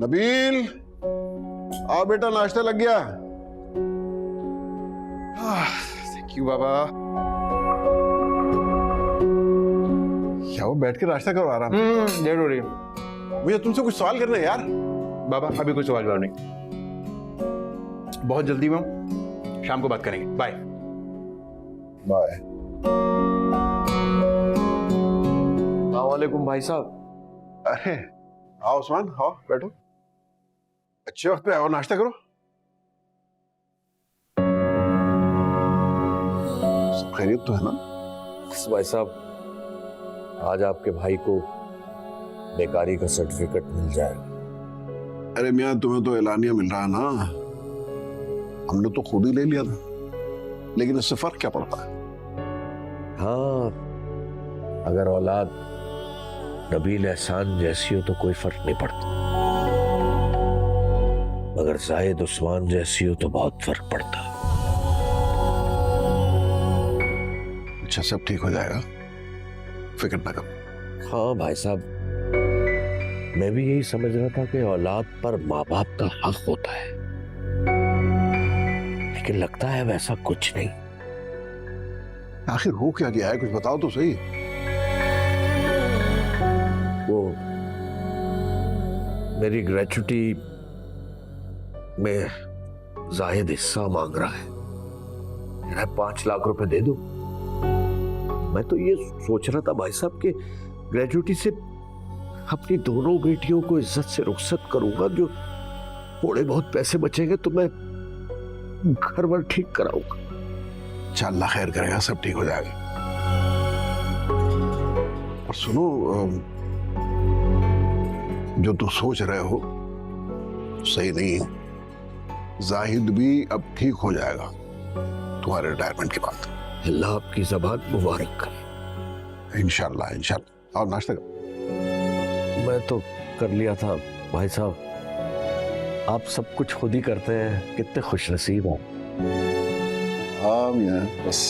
नबील, आओ बेटा, नाश्ता लग गया। क्यों बाबा? क्या वो बैठ के नाश्ता करो आराम से। देर हो रही है। मुझे तुमसे कुछ सवाल करना है यार। बाबा अभी कोई सवाल जवाब नहीं, बहुत जल्दी में हूं, शाम को बात करेंगे। Bye bye. वालेकुम भाई साहब। अरे आओ उस्मान, आओ बैठो। अच्छे वक्त पे आओ, नाश्ता करो। सब खैरियत तो है ना? भाई साहब, आज आपके भाई को बेकारी का सर्टिफिकेट मिल जाएगा। अरे मियाँ, तुम्हें तो एलानिया मिल रहा है ना, हमने तो खुद ही ले लिया था, लेकिन इससे फर्क क्या पड़ता है? हाँ, अगर औलाद नबील एहसान जैसी हो तो कोई फर्क नहीं पड़ता, मगर जाहिद उस्मान जैसी हो तो बहुत फर्क पड़ता है। अच्छा, सब ठीक हो जाएगा, फिक्र ना करो। हाँ भाई साहब, मैं भी यही समझ रहा था कि औलाद पर माँ बाप का हक होता है, लेकिन लगता है वैसा कुछ नहीं। आखिर हो क्या गया है, कुछ बताओ तो सही। वो मेरी ग्रेचुटी में जाहिद हिस्सा मांग रहा है, मैं 5 लाख रुपए दे दूं। मैं तो ये सोच रहा था भाई साहब कि ग्रेचुटी से अपनी दोनों बेटियों को इज्जत से रुखसत करूंगा, जो थोड़े बहुत पैसे बचेंगे तो मैं घर वर ठीक कराऊंगा। अच्छा, अल्लाह खैर करेगा, सब ठीक हो जाएगा। और सुनो, जो तुम सोच रहे हो सही नहीं है। जाहिद भी अब ठीक हो जाएगा तुम्हारे रिटायरमेंट के बाद। अल्लाह आपकी ज़बान मुबारक करे। इंशाल्लाह इंशाल्लाह। और नाश्ता करो। मैं तो कर लिया था भाई साहब, आप सब कुछ खुद ही करते हैं, कितने खुशनसीब हो। हाँ मियां, बस